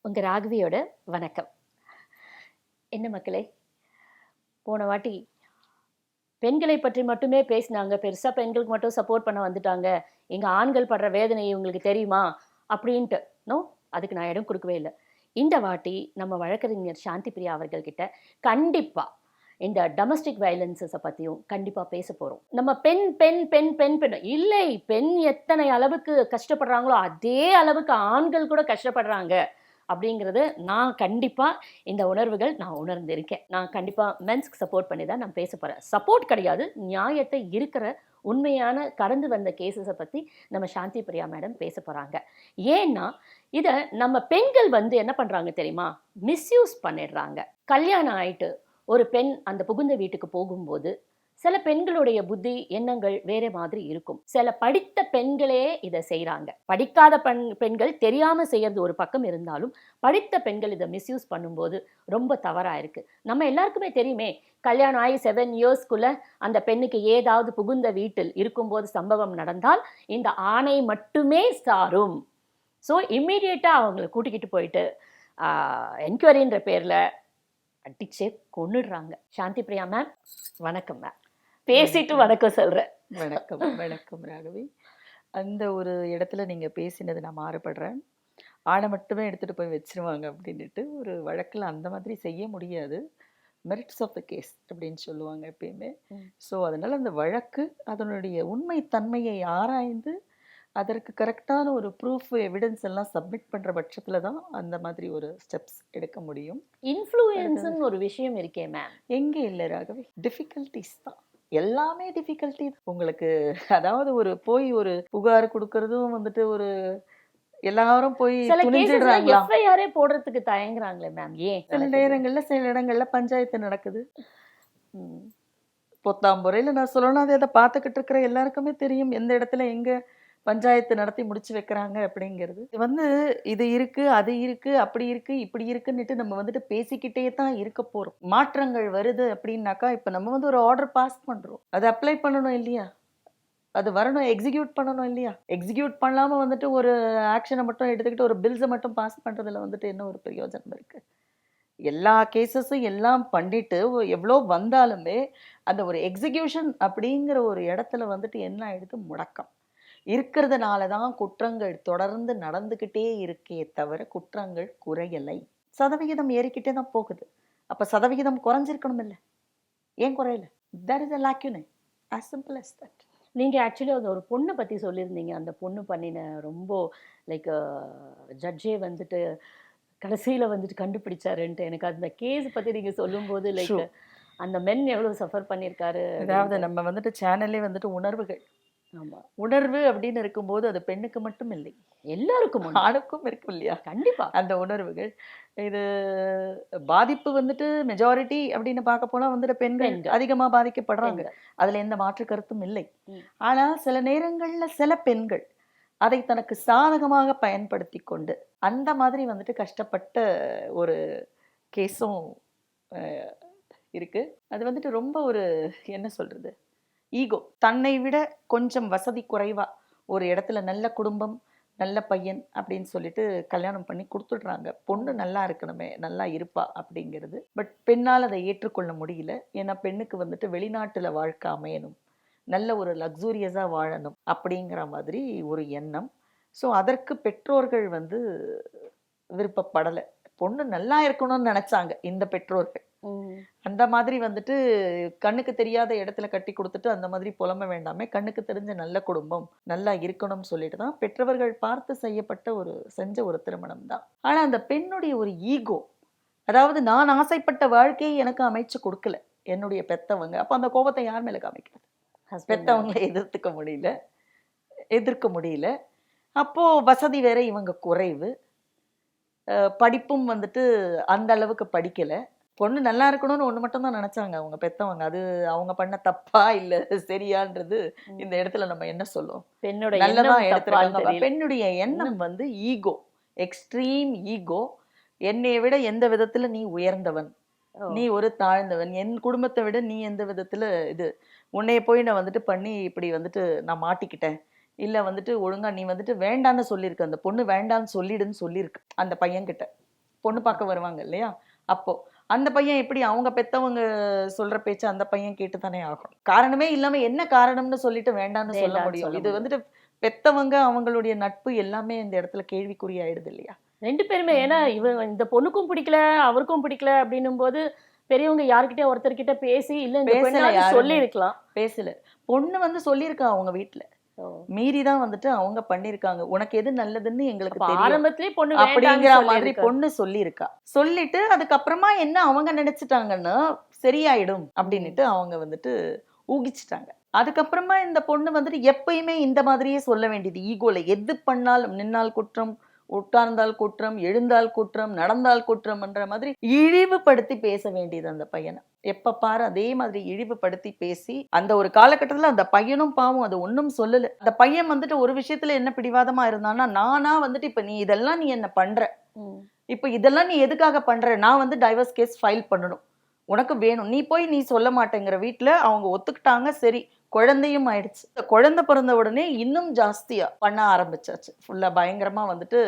உங்கள் ராகவியோட வணக்கம். என்ன மக்களே, போன வாட்டி பெண்களை பற்றி மட்டுமே பேசினாங்க, பெருசாக பெண்களுக்கு மட்டும் சப்போர்ட் பண்ண வந்துட்டாங்க, எங்கள் ஆண்கள் படுற வேதனை இவங்களுக்கு தெரியுமா அப்படின்ட்டு. நோ, அதுக்கு நான் இடம் கொடுக்கவே இல்லை. இந்த வாட்டி நம்ம வழக்கறிஞர் சாந்தி பிரியா அவர்கள்கிட்ட கண்டிப்பாக இந்த டொமஸ்டிக் வயலன்ஸஸை பற்றியும் கண்டிப்பாக பேச போகிறோம். நம்ம பெண் பெண் பெண் பெண் பெண் இல்லை, பெண் எத்தனை அளவுக்கு கஷ்டப்படுறாங்களோ அதே அளவுக்கு ஆண்கள் கூட கஷ்டப்படுறாங்க அப்படிங்கிறது நான் கண்டிப்பாக இந்த உணர்வுகள் நான் உணர்ந்திருக்கேன். நான் கண்டிப்பாக மென்ஸ்க்கு சப்போர்ட் பண்ணி தான் நான் பேச போகிறேன். சப்போர்ட் கிடையாது, நியாயத்தை இருக்கிற உண்மையான கடந்து வந்த கேசஸை பற்றி நம்ம சாந்தி பிரியா மேடம் பேச போகிறாங்க. ஏன்னா இதை நம்ம பெண்கள் என்ன பண்ணுறாங்க தெரியுமா, மிஸ்யூஸ் பண்ணிடுறாங்க. கல்யாணம் ஆயிட்டு ஒரு பெண் அந்த புகுந்த வீட்டுக்கு போகும்போது சில பெண்களுடைய புத்தி எண்ணங்கள் வேற மாதிரி இருக்கும். சில படித்த பெண்களே இதை செய்கிறாங்க. படிக்காத பெண்கள் தெரியாமல் செய்யறது ஒரு பக்கம் இருந்தாலும் படித்த பெண்கள் இதை மிஸ்யூஸ் பண்ணும்போது ரொம்ப தவறாக இருக்கு. நம்ம எல்லாருக்குமே தெரியுமே, கல்யாணம் ஆகி 7 இயர்ஸ்க்குள்ள அந்த பெண்ணுக்கு ஏதாவது புகுந்த வீட்டில் இருக்கும்போது சம்பவம் நடந்தால் இந்த ஆணை மட்டுமே சாரும். ஸோ இம்மீடியட்டாக அவங்களை கூட்டிக்கிட்டு போயிட்டு என்கொயரின்ற பேரில் அடிச்சே கொன்னுடுறாங்க. சாந்தி பிரியா மேம் வணக்கம். மேம் பேசிட்டு வணக்கம் சொல்கிறேன். வணக்கம் வணக்கம் ராகவி. அந்த ஒரு இடத்துல நீங்கள் பேசினது நான் மாறுபடுறேன். ஆணை மட்டுமே எடுத்துகிட்டு போய் வச்சிருவாங்க அப்படின்ட்டு ஒரு வழக்கில் அந்த மாதிரி செய்ய முடியாது. மெரிட்ஸ் ஆஃப் த கேஸ் அப்படின்னு சொல்லுவாங்க எப்பயுமே. ஸோ அதனால் அந்த வழக்கு அதனுடைய உண்மை தன்மையை ஆராய்ந்து அதற்கு கரெக்டான ஒரு ப்ரூஃப் எவிடன்ஸ் எல்லாம் சப்மிட் பண்ணுற பட்சத்தில் தான் அந்த மாதிரி ஒரு ஸ்டெப்ஸ் எடுக்க முடியும். இன்ஃப்ளூயன்ஸ்னு ஒரு விஷயம் இருக்கே மேம், எங்கே இல்லை ராகவி, டிஃபிகல்ட்டிஸ் தான், எல்லாமே டிஃபிகல்ட்டி. உங்களுக்கு அதாவது ஒரு போய் ஒரு புகார் கொடுக்கறதும் ஒரு எல்லாரும் போய் துணிஞ்சிடுறாங்களா, எஃப்ஐஆரே போடுறதுக்கு தயங்குறாங்களே மேம். ஏன்? சில நேரங்கள்ல சில இடங்கள்ல பஞ்சாயத்து நடக்குது. பொத்தாம்புறையில நான் சொல்லணும், அதை பார்த்துக்கிட்டு இருக்கிற எல்லாருக்குமே தெரியும் எந்த இடத்துல எங்க பஞ்சாயத்து நடத்தி முடிச்சு வைக்கிறாங்க அப்படிங்கிறது. இது இருக்கு, அது இருக்கு, அப்படி இருக்கு, இப்படி இருக்குன்னுட்டு நம்ம பேசிக்கிட்டே தான் இருக்க போறோம். மாற்றங்கள் வருது அப்படின்னாக்கா இப்ப நம்ம ஒரு ஆர்டர் பாஸ் பண்றோம், அதை அப்ளை பண்ணணும் இல்லையா, அது வரணும், எக்ஸிக்யூட் பண்ணணும் இல்லையா. எக்ஸிக்யூட் பண்ணாம ஒரு ஆக்ஷனை மட்டும் எடுத்துக்கிட்டு ஒரு பில்ஸை மட்டும் பாஸ் பண்றதுல என்ன ஒரு பிரயோஜனம் இருக்கு? எல்லா கேசஸும் எல்லாம் பண்ணிட்டு எவ்வளோ வந்தாலுமே அந்த ஒரு எக்ஸிக்யூஷன் அப்படிங்கிற ஒரு இடத்துல என்ன ஆயிடுது, முடக்கம் இருக்கிறதுனால தான் குற்றங்கள் தொடர்ந்து நடந்துக்கிட்டே இருக்கே தவிர குற்றங்கள் குறையலை. சதவிகிதம் ஏறிக்கிட்டே தான் போகுது. அப்போ சதவிகிதம் குறைஞ்சிருக்கணும் இல்லை, ஏன் குறையல? That is a lacunae, as simple as that. நீங்கள் ஆக்சுவலி அது ஒரு பொண்ணை பற்றி சொல்லியிருந்தீங்க. அந்த பொண்ணு பண்ணின ரொம்ப லைக் ஜட்ஜே கடைசியில் கண்டுபிடிச்சாருன்ட்டு. எனக்கு அந்த கேஸ் பற்றி நீங்கள் சொல்லும்போது லைக் அந்த மென் எவ்வளோ சஃபர் பண்ணியிருக்காரு. அதாவது நம்ம சேனல்லே உணர்வுகள், உணர்வு அப்படின்னு இருக்கும்போது அது பெண்ணுக்கு மட்டும் இல்லை, எல்லாருக்கும், ஆணுக்கும் இருக்கும் இல்லையா. கண்டிப்பா அந்த உணர்வுகள், இது பாதிப்பு மெஜாரிட்டி அப்படின்னு பார்க்க போனா பெண்கள் அதிகமா பாதிக்கப்படுறாங்க, அதுல எந்த மாற்று கருத்தும் இல்லை. ஆனா சில நேரங்கள்ல சில பெண்கள் அதை தனக்கு சாதகமாக பயன்படுத்தி கொண்டு அந்த மாதிரி கஷ்டப்பட்ட ஒரு கேஸும் இருக்கு. அது ரொம்ப ஒரு என்ன சொல்றது, ஈகோ, தன்னை விட கொஞ்சம் வசதி குறைவா ஒரு இடத்துல நல்ல குடும்பம், நல்ல பையன் அப்படின்னு சொல்லிட்டு கல்யாணம் பண்ணி கொடுத்துடுறாங்க. பொண்ணு நல்லா இருக்கணுமே, நல்லா இருப்பா அப்படிங்கிறது. பட் பெண்ணால் அதை ஏற்றுக்கொள்ள முடியல. ஏன்னா பெண்ணுக்கு வெளிநாட்டுல வாழ்க்கை அமையணும், நல்ல ஒரு லக்ஸூரியஸா வாழணும் அப்படிங்கிற மாதிரி ஒரு எண்ணம். ஸோ அதற்கு பெற்றோர்கள் விருப்பப்படலை. பொண்ணு நல்லா இருக்கணும்னு நினைச்சாங்க இந்த பெற்றோர்கள். அந்த மாதிரி கண்ணுக்கு தெரியாத இடத்துல கட்டி கொடுத்துட்டு அந்த மாதிரி புலம்ப வேண்டாமே, கண்ணுக்கு தெரிஞ்ச நல்ல குடும்பம் நல்லா இருக்கணும்னு சொல்லிட்டு தான் பெற்றவர்கள் பார்த்து செஞ்ச ஒரு திருமணம் தான். ஆனா அந்த பெண்ணுடைய ஒரு ஈகோ, அதாவது நான் ஆசைப்பட்ட வாழ்க்கையை எனக்கு அமைச்சு கொடுக்கல என்னுடைய பெத்தவங்க. அப்ப அந்த கோபத்தை யார் மேல காமிக்கிறது? பெத்தவங்களை எதிர்க்க முடியல. அப்போ வசதி வேற இவங்க குறைவு, படிப்பும் அந்த அளவுக்கு படிக்கல. பொண்ணு நல்லா இருக்கணும்னு ஒண்ணு மட்டும் தான் நினைச்சாங்க அவங்க பெத்தவங்க. அது அவங்க பண்ண தப்பா இல்ல சரியான்றது இந்த இடத்துல நம்ம என்ன சொல்லுவோம், நல்லதான் எடுத்துருக்காங்க. பெண்ணுடைய எண்ணம் ஈகோ, எக்ஸ்ட்ரீம் ஈகோ. என்னைய விட எந்த விதத்துல நீ உயர்ந்தவன், நீ ஒரு தாழ்ந்தவன், என் குடும்பத்தை விட நீ எந்த விதத்துல உன்னைய போய் நான் பண்ணி இப்படி நான் மாட்டிக்கிட்டேன், இல்ல ஒழுங்கா நீ வேண்டான்னு சொல்லியிருக்கு, அந்த பொண்ணு வேண்டான்னு சொல்லிடுன்னு சொல்லியிருக்கு அந்த பையன்கிட்ட. பொண்ணு பார்க்க வருவாங்க இல்லையா, அப்போ அந்த பையன் எப்படி அவங்க பெத்தவங்க சொல்ற பேச்சு அந்த பையன் கேட்டு தானே ஆகணும். காரணமே இல்லாம என்ன காரணம்னு சொல்லிட்டு வேண்டாம்னு சொல்ல வேண்டாம்னு முடியும். சொல்ல இது முடியும். வந்துட்டு பெத்தவங்க அவங்களுடைய நட்பு எல்லாமே இந்த இடத்துல கேள்விக்குறி ஆயிடுது இல்லையா. 2 பேருமே. ஏன்னா இந்த பொண்ணுக்கும் பிடிக்கல, அவருக்கும் பிடிக்கல அப்படின்னும் போது பெரியவங்க யார்கிட்டயும் ஒருத்தர்கிட்ட பேசி இல்ல இந்த பேசல பெண்ணாவது யாருமே. சொல்லியிருக்கலாம். பேசல. பொண்ணு வந்து சொல்லியிருக்கா அவங்க வீட்ல. ஓ. மீறி தான் வந்துட்டு அவங்க பண்ணிருக்காங்க. உனக்கு எது நல்லதுன்னு எங்களுக்கு அப்ப தெரியும் ஆரம்பத்திலேயே பொண்ணு அப்படிங்கிற வேண்டாம்னு மாதிரி சொல்லியிருக்கா. பொண்ணு சொல்லியிருக்கா. சொல்லிட்டு அதுக்கப்புறமா என்ன அவங்க நினைச்சிட்டாங்கன்னா சரியாயிடும் அப்படின்னுட்டு அவங்க வந்துட்டு ஊகிச்சிட்டாங்க. அதுக்கப்புறமா இந்த பொண்ணு வந்துட்டு எப்பயுமே இந்த மாதிரியே சொல்ல வேண்டியது. ஈகோல எது பண்ணாலும் நின்னால் குற்றம், உட்கார்ந்தால் குற்றம், எழுந்தால் குற்றம், நடந்தால் குற்றம்ன்ற மாதிரி இழிவுபடுத்தி பேச வேண்டியது அந்த பையனை. எப்ப பாரு அதே மாதிரி இழிவுபடுத்தி பேசி அந்த ஒரு காலகட்டத்துல அந்த பையனும் பாவம் அது ஒண்ணும் சொல்லல. அந்த பையன் வந்துட்டு ஒரு விஷயத்துல என்ன பிடிவாதமா இருந்தான்னா, நானா வந்துட்டு இப்ப நீ இதெல்லாம் நீ என்ன பண்ற, ம். இப்ப இதெல்லாம் நீ எதுக்காக பண்ற, நான் வந்து டைவர்ஸ் கேஸ் ஃபைல் பண்ணணும், உனக்கு வேணும், நீ போய் நீ சொல்ல மாட்டேங்கிற. வீட்டுல அவங்க ஒத்துக்கிட்டாங்க, சரி குழந்தையும் ஆயிடுச்சு. இந்த குழந்தை பிறந்த உடனே இன்னும் ஜாஸ்தியா பண்ண ஆரம்பிச்சாச்சு. ஃபுல்லா பயங்கரமா வந்துட்டு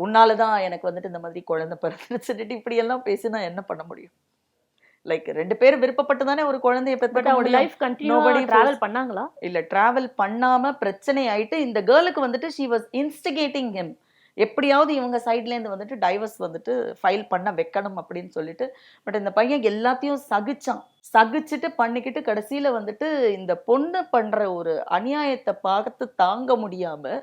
உன்னாலதான் எனக்கு வந்துட்டு இந்த மாதிரி குழந்தை பிறந்துச்சுட்டு இப்படி எல்லாம் பேசினா என்ன பண்ண முடியும். லைக் 2 பேரும் விருப்பப்பட்டு தானே ஒரு குழந்தைய பட் பெற்றுக்க அவங்க முடியும். லைஃப் கண்டினியூவா Nobody டிராவல் forced. பண்ணாங்களா? இல்ல டிராவல் பண்ணாம பிரச்சனை ஆயிட்டு இந்த கேர்ளுக்கு வந்துட்டு she was instigating him. எப்படியாவது இவங்க சைட்ல இருந்து வந்துட்டு டைவர்ஸ் வந்துட்டு ஃபைல் பண்ண வைக்கணும் அப்படின்னு சொல்லிட்டு. பட் இந்த பையன் எல்லாத்தையும் சகிச்சுட்டு பண்ணிக்கிட்டு கடைசியில வந்துட்டு இந்த பொண்ணு பண்ற ஒரு அநியாயத்தை பார்த்து தாங்க முடியாம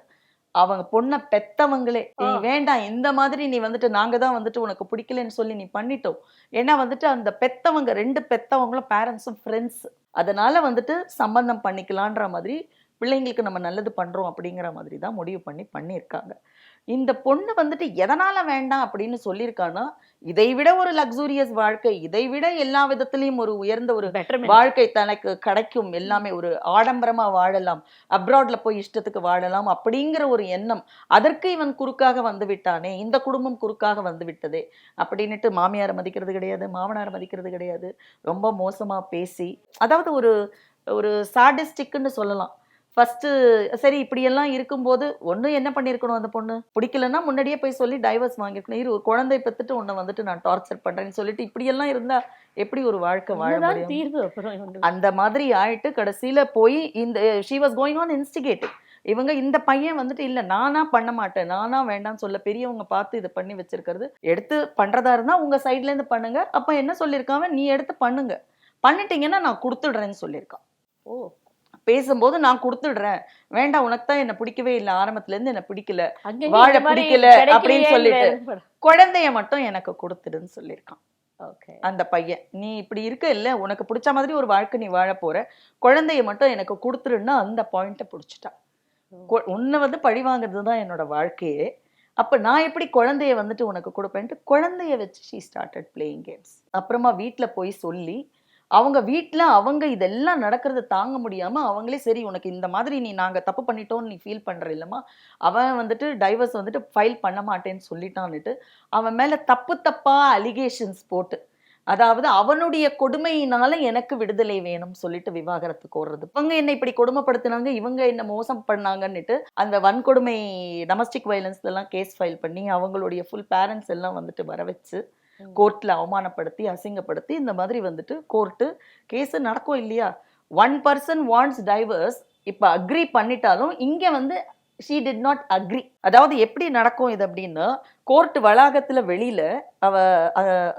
அவங்க பொண்ணை பெத்தவங்களே நீ வேண்டாம் இந்த மாதிரி நீ வந்துட்டு நாங்க தான் வந்துட்டு உனக்கு பிடிக்கலன்னு சொல்லி நீ பண்ணிட்டோம். ஏன்னா வந்துட்டு அந்த பெத்தவங்க 2 பெத்தவங்களும் பேரண்ட்ஸும் ஃப்ரெண்ட்ஸ், அதனால வந்துட்டு சம்பந்தம் பண்ணிக்கலான்ற மாதிரி பிள்ளைங்களுக்கு நம்ம நல்லது பண்றோம் அப்படிங்கிற மாதிரி தான் முடிவு பண்ணியிருக்காங்க. இந்த பொண்ணு வந்துட்டு எதனால வேண்டாம் அப்படின்னு சொல்லியிருக்கான்னா, இதை விட ஒரு லக்ஸூரியஸ் வாழ்க்கை, இதை விட எல்லா விதத்திலையும் ஒரு உயர்ந்த ஒரு பெட்டர்மென்ட். வாழ்க்கை தனக்கு கிடைக்கும், எல்லாமே ஒரு ஆடம்பரமா வாழலாம், அப்ராட்ல போய் இஷ்டத்துக்கு வாழலாம் அப்படிங்கிற ஒரு எண்ணம். அதற்கு இவன் குறுக்காக வந்து விட்டானே, இந்த குடும்பம் குறுக்காக வந்து விட்டதே அப்படின்னுட்டு மாமியாரை மதிக்கிறது கிடையாது, மாமனாரை மதிக்கிறது கிடையாது, ரொம்ப மோசமா பேசி, அதாவது ஒரு ஒரு சாடிஸ்டிக்னு சொல்லலாம். ஃபர்ஸ்ட் சரி இப்படியெல்லாம் இருக்கும்போது ஒண்ணு என்ன பண்ணியிருக்கணும், அந்த பொண்ணு பிடிக்கலன்னா முன்னாடியே போய் சொல்லி டைவர்ஸ் வாங்கியிருக்கணும். ஒரு குழந்தை பெத்துட்டு உன்னை வந்துட்டு நான் டார்ச்சர் பண்றேன்னு சொல்லிட்டு இப்படியெல்லாம் இருந்தா எப்படி ஒரு வாழ்க்கை வாழ இதுதான் முடியும். தீர்வு. அப்புறம் இவங்க அந்த மாதிரி ஆயிட்டு கடைசியில போய் இந்த she was going on instigating. இவங்க இந்த பையன் வந்துட்டு இல்ல நானா பண்ண மாட்டேன், நானா வேண்டாம்னு சொல்ல பெரியவங்க பார்த்து இதை பண்ணி வச்சிருக்கிறது. எடுத்து பண்றதா இருந்தா உங்க சைட்ல இருந்து பண்ணுங்க. அப்ப என்ன சொல்லியிருக்காங்க, நீ எடுத்து பண்ணுங்க, பண்ணிட்டீங்கன்னா நான் கொடுத்துடுறேன்னு சொல்லியிருக்கான். ஓ. பேசும்போது நான் கொடுத்துடுறேன், வேண்டாம் உனக்கு தான் என்ன பிடிக்கவே இல்லை, ஆரம்பத்துல இருந்து என்ன பிடிக்கல, அங்கங்க வாழ இந்த மாதிரி பிடிக்கல அப்படின்னு சொல்லிட்டு கிடைக்கலையே. குழந்தைய மட்டும் எனக்கு கொடுத்துடுன்னு சொல்லியிருக்கான் ஓகே. அந்த பையன். நீ இப்படி இருக்க இல்ல, உனக்கு பிடிச்ச மாதிரி ஒரு வாழ்க்கை நீ வாழ போற, குழந்தைய மட்டும் எனக்கு கொடுத்துருன்னா அந்த பாயிண்ட்டை பிடிச்சிட்டான். உன்னை வந்து பழி வாங்குறது தான் என்னோட வாழ்க்கையே, அப்ப நான் எப்படி குழந்தைய வந்துட்டு உனக்கு கொடுப்பேன்ட்டு குழந்தைய வச்சு she started playing games. அப்புறமா வீட்டுல போய் சொல்லி அவங்க வீட்டுல அவங்க இதெல்லாம் நடக்கிறத தாங்க முடியாம அவங்களே சரி உனக்கு இந்த மாதிரி நீ நாங்க தப்பு பண்ணிட்டோம்னு நீ ஃபீல் பண்ற இல்லம்மா, அவன் வந்துட்டு டைவர்ஸ் வந்துட்டு ஃபைல் பண்ண மாட்டேன்னு சொல்லிட்டான்னுட்டு அவன் மேல தப்பா அலிகேஷன்ஸ் போட்டு, அதாவது அவனுடைய கொடுமையினால எனக்கு விடுதலை வேணும்னு சொல்லிட்டு விவாகரத்து கோர்றது. இவங்க என்ன இப்படி கொடுமைப்படுத்தினாங்க, இவங்க என்ன மோசம் பண்ணாங்கன்னுட்டு அந்த வன்கொடுமை டொமஸ்டிக் வயலன்ஸ்ல எல்லாம் கேஸ் ஃபைல் பண்ணி அவங்களுடைய ஃபுல் பேரண்ட்ஸ் எல்லாம் வந்துட்டு வர வச்சு கோர்ட்ல அவமானப்படுத்தி அசிங்கப்படுத்தி இந்த மாதிரி வந்துட்டு கோர்ட்டு கேஸ் நடக்கும் இல்லையா. 1 person wants divorce, இப்ப அக்ரி பண்ணிட்டாலும் இங்க வந்து she did not agree. அதாவது எப்படி நடக்கும் இது அப்படின்னா, கோர்ட் வளாகத்துல வெளியில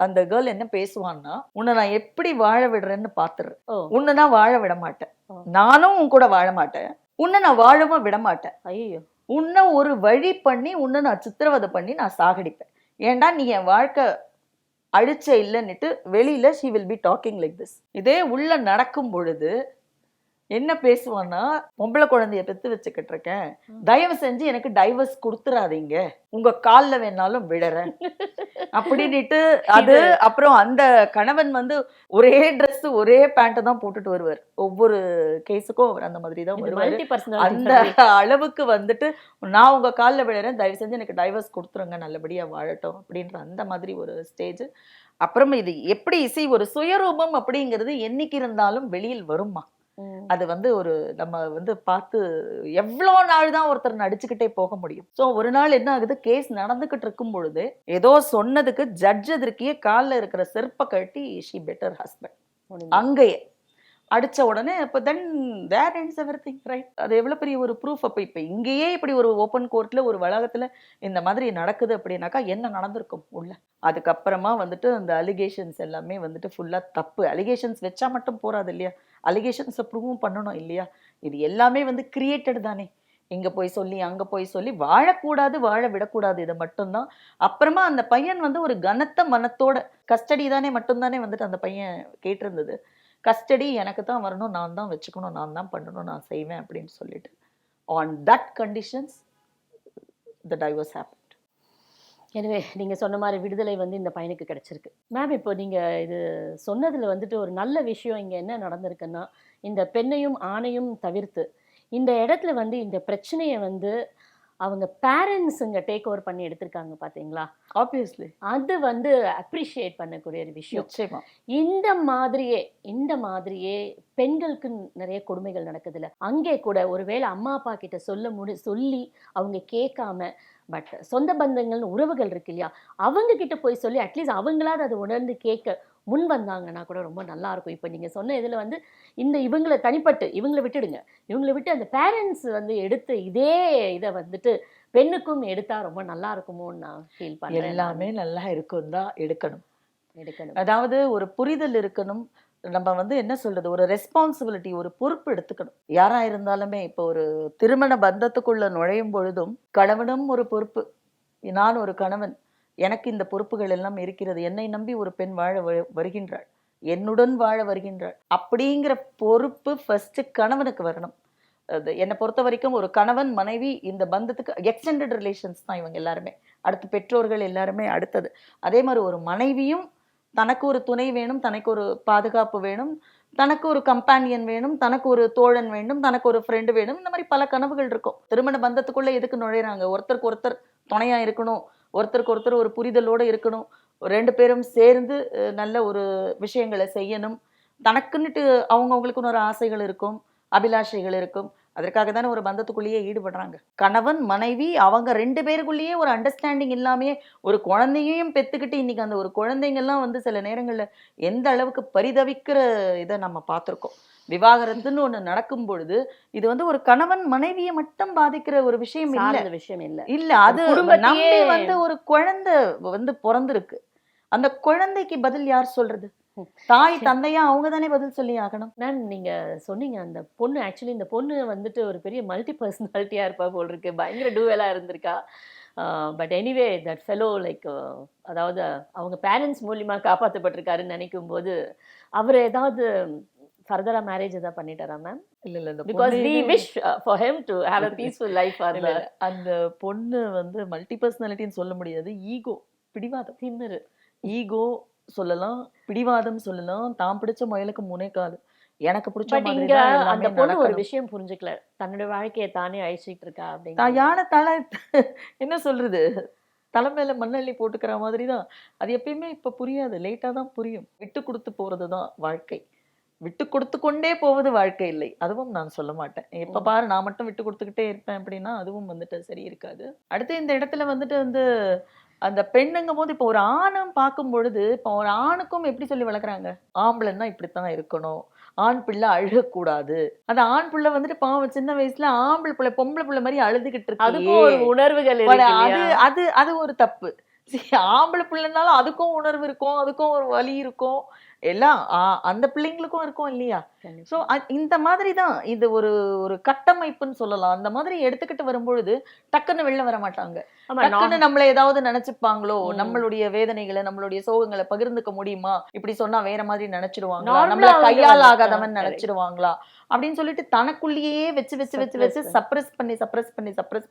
அந்த கேர்ள் என்ன பேசுவான்னா, உன்னை நான் எப்படி வாழ விடுறேன்னு பாத்துறேன், உன்னை நான் வாழ விட மாட்டேன், நானும் உன் கூட வாழ மாட்டேன், உன்னை நான் வாழவும் விட மாட்டேன், ஐயோ, உன்னை ஒரு வழி பண்ணி உன்னை நான் சித்திரவதை பண்ணி நான் சாகடிப்பேன், ஏண்டா நீ என் வாழ்க்கை அழிச்ச இல்லைன்னுட்டு வெளியில she will be talking like this. இதே உள்ள நடக்கும் பொழுது என்ன பேசுவான்னா, பொம்பளை குழந்தைய பெத்து வச்சுக்கிட்டு இருக்கேன், தயவு செஞ்சு எனக்கு டைவர்ஸ் கொடுத்துறாதீங்க, உங்க கால்ல வேணாலும் விடுறேன் அப்படின்னுட்டு. அது அப்புறம் அந்த கணவன் வந்து ஒரே ட்ரெஸ் ஒரே பேண்ட் தான் போட்டுட்டு வருவார், ஒவ்வொரு கேஸுக்கும் அவர் அந்த மாதிரி தான் வருவார். அந்த அளவுக்கு வந்துட்டு நான் உங்க கால்ல விடுறேன், தயவு செஞ்சு எனக்கு டைவர்ஸ் கொடுத்துருங்க, நல்லபடியா வாழட்டும் அப்படின்ற அந்த மாதிரி ஒரு ஸ்டேஜ். அப்புறம் இது எப்படி ஒரு சுயரூபம் அப்படிங்கிறது என்னைக்கு இருந்தாலும் வெளியில் வருமா, அது வந்து ஒரு நம்ம வந்து பார்த்து எவ்வளோ நாள் தான் ஒருத்தர் நடிச்சுக்கிட்டே போக முடியும். ஸோ ஒரு நாள் என்ன ஆகுது, கேஸ் நடந்துகிட்டு இருக்கும் பொழுது ஏதோ சொன்னதுக்கு ஜட்ஜ் எதிர்க்கியே காலில் இருக்கிற செருப்பை கட்டி ஷி பெட்டர் ஹஸ்பண்ட் அங்கேயே அடிச்ச உடனே அப்போ தென் தேர் ends everything, ரைட்? அது எவ்வளவு பெரிய ஒரு ப்ரூஃப். அப்போ இப்போ இங்கேயே இப்படி ஒரு ஓப்பன் கோர்ட்ல ஒரு வளாகத்துல இந்த மாதிரி நடக்குது அப்படின்னாக்கா என்ன நடந்திருக்கும் உள்ள. அதுக்கப்புறமா வந்துட்டு அந்த அலிகேஷன்ஸ் எல்லாமே வந்துட்டு ஃபுல்லா தப்பு. அலிகேஷன்ஸ் வச்சா மட்டும் போறாது இல்லையா, அலிகேஷன்ஸை ப்ரூவும் பண்ணணும் இல்லையா. இது எல்லாமே வந்து கிரியேட்டட் தானே. இங்க போய் சொல்லி அங்க போய் சொல்லி வாழக்கூடாது, வாழ விடக்கூடாது, இது மட்டும்தான். அப்புறமா அந்த பையன் வந்து ஒரு கனத்த மனத்தோட கஸ்டடி தானே மட்டும்தானே வந்துட்டு அந்த பையன் கேட்டிருந்தது. கஸ்டடி எனக்கு தான் வரணும், நான் தான் வச்சுக்கணும், நான் தான் பண்ணணும், நான் செய்வேன் அப்படின்னு சொல்லிட்டு on that conditions the divorce happened. எனவே நீங்கள் சொன்ன மாதிரி விடுதலை வந்து இந்த பையனுக்கு கிடைச்சிருக்கு. மேம், இப்போ நீங்கள் இது சொன்னதில் வந்துட்டு ஒரு நல்ல விஷயம் இங்கே என்ன நடந்திருக்குன்னா, இந்த பெண்ணையும் ஆணையும் தவிர்த்து இந்த இடத்துல வந்து இந்த பிரச்சனையை வந்து அவங்க பேரண்ட்ஸுங்க டேக் ஓவர் பண்ணி எடுத்திருக்காங்க பார்த்தீங்களா. ஆப்வியஸ்லி அது வந்து அப்ரிஷியேட் பண்ணக்கூடிய ஒரு விஷயம். நிச்சயமா இந்த மாதிரியே பெண்களுக்கு நிறைய கொடுமைகள் நடக்குதுல்ல. அங்கே கூட ஒருவேளை அம்மா அப்பா கிட்ட சொல்லி அவங்க கேட்காம, பட் சொந்த பந்தங்கள்னு உறவுகள் இருக்கு இல்லையா, அவங்க கிட்ட போய் சொல்லி அட்லீஸ்ட் அவங்களாவது அதை உணர்ந்து கேட்க முன் வந்தாங்கன்னா கூட ரொம்ப நல்லா இருக்கும். இப்போ நீங்கள் சொன்ன இதில் வந்து இவங்களை தனிப்பட்டு இவங்களை விட்டுடுங்க, இவங்களை விட்டு அந்த பேரண்ட்ஸ் வந்து எடுத்து இதே இதை வந்துட்டு பெண்ணுக்கும் எடுத்தா ரொம்ப நல்லா இருக்குமோன்னு நான் ஃபீல் பண்ணுறேன். எல்லாமே நல்லா இருக்கும் தான் எடுக்கணும். அதாவது ஒரு புரிதல் இருக்கணும். நம்ம வந்து என்ன சொல்றது, ஒரு ரெஸ்பான்சிபிலிட்டி, ஒரு பொறுப்பு எடுத்துக்கணும். யாரா இருந்தாலுமே இப்போ ஒரு திருமண பந்தத்துக்குள்ள நுழையும் பொழுதும் கணவனும் ஒரு பொறுப்பு. நான் ஒரு கணவன், எனக்கு இந்த பொறுப்புகள் எல்லாம் இருக்கிறது. என்னை நம்பி ஒரு பெண் வாழ வருகின்றாள், என்னுடன் வாழ வருகின்றாள். அப்படிங்கிற பொறுப்பு ஃபர்ஸ்ட் கணவனுக்கு வரணும். அது என்னை பொறுத்த வரைக்கும் ஒரு கணவன் மனைவி இந்த பந்தத்துக்கு எக்ஸ்டெண்டட் ரிலேஷன்ஸ் தான் இவங்க எல்லாருமே. அடுத்து பெற்றோர்கள் எல்லாருமே அடுத்தது. அதே மாதிரி ஒரு மனைவியும் தனக்கு ஒரு துணை வேணும், தனக்கு ஒரு பாதுகாப்பு வேணும், தனக்கு ஒரு கம்பானியன் வேணும், தனக்கு ஒரு தோழன் வேண்டும், தனக்கு ஒரு ஃப்ரெண்டு வேணும். இந்த மாதிரி பல கனவுகள் இருக்கும். திருமண பந்தத்துக்குள்ள எதுக்கு நுழையிறாங்க? ஒருத்தருக்கு ஒருத்தர் துணையா இருக்கணும், ஒருத்தருக்கு ஒருத்தர் ஒரு புரிதலோடு இருக்கணும், 2 பேரும் சேர்ந்து நல்ல ஒரு விஷயங்களை செய்யணும். தனக்குன்னுட்டு அவங்கவுங்களுக்குன்னு ஒரு ஆசைகள் இருக்கும், அபிலாஷைகள் இருக்கும். அதற்காக தானே ஒரு பந்தத்துக்குள்ளேயே ஈடுபடுறாங்க. கணவன் மனைவி அவங்க 2 பேருக்குள்ளேயே ஒரு அண்டர்ஸ்டாண்டிங் இல்லாமையே ஒரு குழந்தையையும் பெத்துக்கிட்டு இன்னைக்கு அந்த ஒரு குழந்தைங்கள்லாம் வந்து சில நேரங்கள்ல எந்த அளவுக்கு பரிதவிக்கிற இதை நம்ம பார்த்துருக்கோம். விவாகரத்துன்னு ஒண்ணு நடக்கும் பொழுது இது வந்து ஒரு கணவன் மனைவியை மட்டும் பாதிக்கிற ஒரு விஷயம் இல்ல. அது நம்பி வந்து ஒரு குழந்தை வந்து பிறந்திருக்கு. அந்த குழந்தைக்கு பதில் யார் சொல்றது? தாய் தந்தையா அவங்க தானே பதில் சொல்லி ஆகணும். மேம், நீங்க சொன்னீங்க அந்த பொண்ணு, ஆக்சுவலி இந்த பொண்ணு வந்துட்டு ஒரு பெரிய மல்டி பர்சனாலிட்டியா இருப்பா போல் இருக்கு, பயங்கர டூவெலா இருந்திருக்கா. But anyway that fellow like, அதாவது அவங்க பேரண்ட்ஸ் மூலியமா காப்பாற்றப்பட்டிருக்காருன்னு நினைக்கும் போது அவர் ஏதாவது ஃபர்தரா மேரேஜ் ஏதாவது பண்ணிட்டாரா மேம்? இல்ல because we wish for him to have a peaceful life. அந்த பொண்ணு வந்து மல்டி பர்சனாலிட்டின்னு சொல்ல முடியாது, ஈகோ, பிடிவாதம், திமிரு. ஈகோ சொல்லலாம், பிடிவாதம் சொல்லலாம். தான் பிடிச்ச முயலுக்கு 3 கால். எனக்கு பிடிச்ச மாதிரி தான் அந்த பொண்ணு ஒரு விஷயம் புரிஞ்சுக்கல, தன்னுடைய வாழ்க்கையை தானே அழிச்சிட்டு இருக்கா அப்படின்னு. யானை தலை என்ன சொல்றது, தலை மேல மண்ணள்ளி போட்டுக்கிற மாதிரி தான். அது எப்பயுமே இப்ப புரியாது, லேட்டா தான் புரியும். விட்டு கொடுத்து போறதுதான் வாழ்க்கை. விட்டு கொடுத்து கொண்டே போவது வாழ்க்கை இல்லை, அதுவும் நான் சொல்ல மாட்டேன். எப்ப பாரு நான் மட்டும் விட்டு கொடுத்துக்கிட்டே இருப்பேன் அப்படின்னா அதுவும் வந்துட்டு சரி இருக்காது. அடுத்து இந்த இடத்துல வந்துட்டு வந்து அந்த பெண்ணுங்கும் போது இப்போ ஒரு ஆணும் பார்க்கும் பொழுது இப்போ ஒரு ஆணுக்கும் எப்படி சொல்லி வளர்க்குறாங்க, ஆம்பளைன்னா இப்படித்தான் இருக்கணும், ஆண் பிள்ளை அழுகக்கூடாது. அந்த ஆண் பிள்ளை வந்துட்டு பாவம் சின்ன வயசுல ஆம்பளை பிள்ளை பொம்பளை பிள்ளை மாதிரி அழுதுகிட்டு இருக்கு, உணர்வுகள் அது அது ஒரு தப்பு. ஆம்பளை பிள்ளைனாலும் அதுக்கும் உணர்வு இருக்கும், அதுக்கும் ஒரு வலி இருக்கும், எல்லாம் அந்த பிள்ளைங்களுக்கும் இருக்கும் இல்லையா. சோ இந்த மாதிரி தான் இது ஒரு ஒரு கட்டமைப்புன்னு சொல்லலாம். அந்த மாதிரி எடுத்துக்கிட்டு வரும்பொழுது டக்குன்னு வெளில வர மாட்டாங்க. டக்குன்னு நம்மள ஏதாவது நினைச்சுப்பாங்களோ, நம்மளுடைய வேதனைகளை நம்மளுடைய சோகங்களை பகிர்ந்துக்க முடியுமா, இப்படி சொன்னா வேற மாதிரி நினைச்சிடுவாங்களா, நம்மள கையால் ஆகாதவன் நினைச்சிடுவாங்களா அப்படின்னு சொல்லிட்டு தனக்குள்ளேயே வச்சு வச்சு வச்சு வச்சு சப்ரஸ்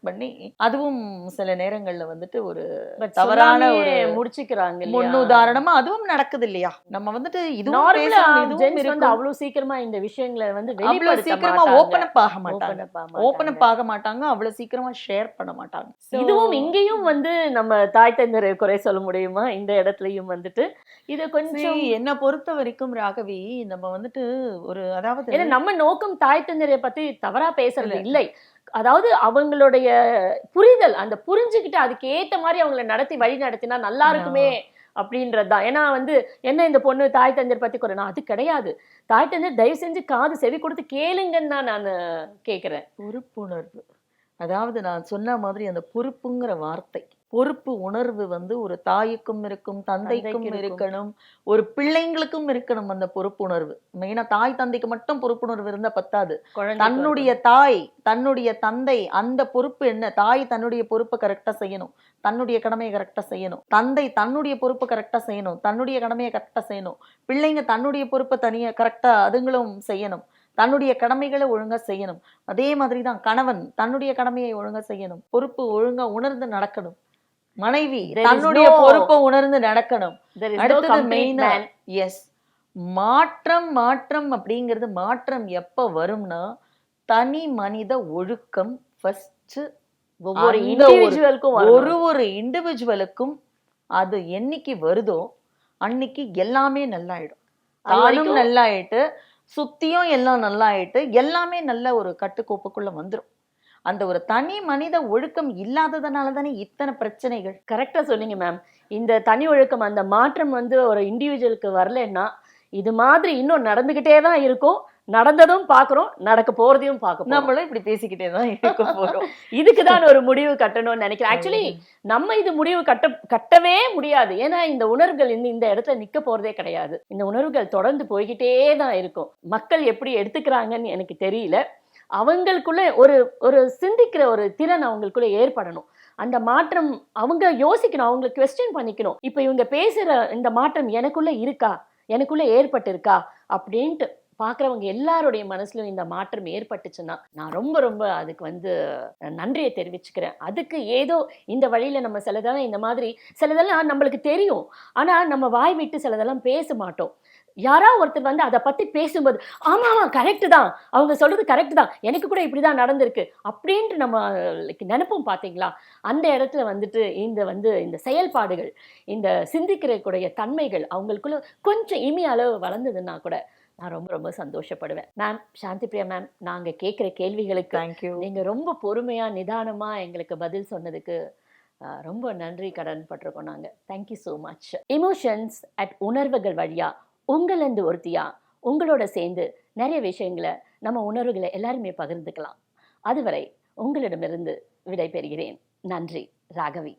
பண்ணி அதுவும் சில நேரங்கள்ல வந்துட்டு ஒரு தவறான ஒரு முடிச்சுக்கிறாங்க. முன்னுதாரணமா அதுவும் நடக்குது இல்லையா. நம்ம வந்துட்டு வந்துட்டு இதுவும் நார்மலா பேசணும், இதுவும் ஜென்ஸ் வந்து இருக்கும். அவ்வளவு சீக்கிரமா இந்த விஷயங்களை வந்து அவ்வளவு வெளிப்படுத்த சீக்கிரமா மாட்டாங்க. ஓபன் அப் ஆக மாட்டாங்க. ஓபன் மாட்டாங்க. அப் ஆக மாட்டாங்க. அவ்வளவு சீக்கிரமா ஷேர் பண்ண மாட்டாங்க. So, இதுவும் இங்கேயும் வந்து நம்ம தாய் தந்தரை குறை சொல்ல முடியுமா? இந்த இடத்துலயும் வந்துட்டு இது see, கொஞ்சம் என்ன பொறுத்த வரைக்கும் ராகவி, நம்ம வந்துட்டு ஒரு அதாவது ஏன்னா நம்ம நோக்கம் தாய் தந்தரை பத்தி தவறா பேசுறது இல்ல. இல்லை. அதாவது அவங்களுடைய புரிதல், அந்த புரிஞ்சுக்கிட்டு அதுக்கு ஏத்த மாதிரி அவங்கள நடத்தி வழி நடத்தினா நல்லா இருக்குமே அப்படின்றதுதான். ஏன்னா வந்து என்ன இந்த பொண்ணு தாய் தந்தர் பத்தி குறை, அது கிடையாது. தாய் தந்தர் தயவு செஞ்சு காது செவி கொடுத்து கேளுங்கன்னு தான் நான் கேக்குறேன். பொறுப்புணர்வு, அதாவது நான் சொன்ன மாதிரி அந்த பொறுப்புங்கிற வார்த்தை, பொறுப்பு உணர்வு வந்து ஒரு தாய்க்கும் இருக்கும், தந்தைக்கும் இருக்கும். இருக்கணும், ஒரு பிள்ளைங்களுக்கும் இருக்கணும். அந்த பொறுப்புணர்வு மெயினா தாய் தந்தைக்கு மட்டும் பொறுப்புணர்வு இருந்தா பத்தாது. குழந்தைக்கு தன்னுடைய தாய், தன்னுடைய தந்தை, அந்த பொறுப்பு என்ன? தாய் தன்னுடைய பொறுப்பை கரெக்டா செய்யணும், தன்னுடைய கடமையை கரெக்டா செய்யணும். தந்தை தன்னுடைய பொறுப்பை கரெக்டா செய்யணும், தன்னுடைய கடமையை கரெக்டா செய்யணும். பிள்ளைங்க தன்னுடைய பொறுப்பை தனியா கரெக்டா அதுங்களும் செய்யணும், தன்னுடைய கடமைகளை ஒழுங்கா செய்யணும். அதே மாதிரிதான் கணவன் தன்னுடைய கடமையை ஒழுங்கா செய்யணும், பொறுப்பு ஒழுங்கா உணர்ந்து நடக்கணும். மனைவி There is தன்னுடைய no- பொறுப்பை உணர்ந்து நடக்கணும். There is no அடுத்தது complete மெயினா man. எஸ் மாற்றம். மாற்றம் அப்படிங்கிறது மாற்றம் எப்ப வரும்னா தனி மனித ஒழுக்கம் ஃபர்ஸ்ட். ஒவ்வொரு அந்த ஒரு- இண்டிவிஜுவலுக்கும் ஒரு இண்டிவிஜுவலுக்கும் அது என்னைக்கு வருதோ அன்னைக்கு எல்லாமே நல்லாயிடும். அது தானும் வரைக்கும் நல்லாயிட்டு, சுத்தியும் எல்லாம் நல்லாயிட்டு, எல்லாமே நல்ல ஒரு கட்டுக்கோப்புக்குள்ள வந்துரும். அந்த ஒரு தனி மனித ஒழுக்கம் இல்லாததுனால தானே இத்தனை பிரச்சனைகள். கரெக்டா சொன்னீங்க மேம். இந்த தனி ஒழுக்கம், அந்த மாற்றம் வந்து ஒரு இண்டிவிஜுவலுக்கு வரலன்னா இது மாதிரி இன்னும் நடந்துகிட்டே தான் இருக்கும். நடந்ததும் பாக்குறோம், நடக்க போறதையும் பார்க்க போறோம். நம்மளும் இப்படி பேசிக்கிட்டே தான் இருக்க போறோம். இதுக்கு தான் ஒரு முடிவு கட்டணும்னு நினைக்கிறேன். ஆக்சுவலி நம்ம இது முடிவு கட்டவே முடியாது. ஏன்னா இந்த உணர்வுகள் இந்த இடத்துல நிக்க போறதே கிடையாது. இந்த உணர்வுகள் தொடர்ந்து போய்கிட்டே தான் இருக்கும். மக்கள் எப்படி எடுத்துக்கிறாங்கன்னு எனக்கு தெரியல. அவங்களுக்குள்ள ஒரு சிந்திக்கிற ஒரு திறன் அவங்களுக்குள்ள ஏற்படணும். அந்த மாற்றம் அவங்க யோசிக்கணும், அவங்க குவெஸ்டின் பண்ணிக்கணும். இப்ப இவங்க பேசுற இந்த மாற்றம் எனக்குள்ள இருக்கா, எனக்குள்ள ஏற்பட்டு இருக்கா அப்படின்ட்டு பாக்குறவங்க எல்லாருடைய மனசுலயும் இந்த மாற்றம் ஏற்பட்டுச்சுன்னா நான் ரொம்ப ரொம்ப அதுக்கு வந்து நன்றியை தெரிவிச்சுக்கிறேன். அதுக்கு ஏதோ இந்த வழியில நம்ம சிலதெல்லாம் இந்த மாதிரி சிலதெல்லாம் நம்மளுக்கு தெரியும், ஆனா நம்ம வாய் விட்டு சிலதெல்லாம் பேச மாட்டோம். யாரா ஒருத்தர் வந்து அதை பத்தி பேசும்போது ஆமா ஆமா கரெக்ட் தான், அவங்க சொல்றது கரெக்ட் தான், எனக்கு கூட இப்படிதான் நடந்திருக்கு அப்படின்ட்டு நம்ம நினைப்போம். பாத்தீங்களா, அந்த இடத்துல வந்துட்டு இந்த செயல்பாடுகள், இந்த சிந்திக்கிறக்கூடிய தன்மைகள் அவங்களுக்குள்ள கொஞ்சம் இமி அளவு வளர்ந்ததுன்னா கூட நான் ரொம்ப ரொம்ப சந்தோஷப்படுவேன். மேம், சாந்தி பிரியா மேம், நாங்க கேட்குற கேள்விகளுக்கு தேங்க்யூ. நீங்க ரொம்ப பொறுமையா நிதானமா எங்களுக்கு பதில் சொன்னதுக்கு ரொம்ப நன்றி கடன் பட்டிருக்கோம் நாங்க. Thank you so much. Emotions at உணர்வுகள் வழியா உங்களிருந்து ஒருத்தியா உங்களோட சேர்ந்து நிறைய விஷயங்களை நம்ம உணர்வுகளை எல்லாருமே பகிர்ந்துக்கலாம். அதுவரை உங்களிடமிருந்து விடை பெறுகிறேன். நன்றி. ராகவி.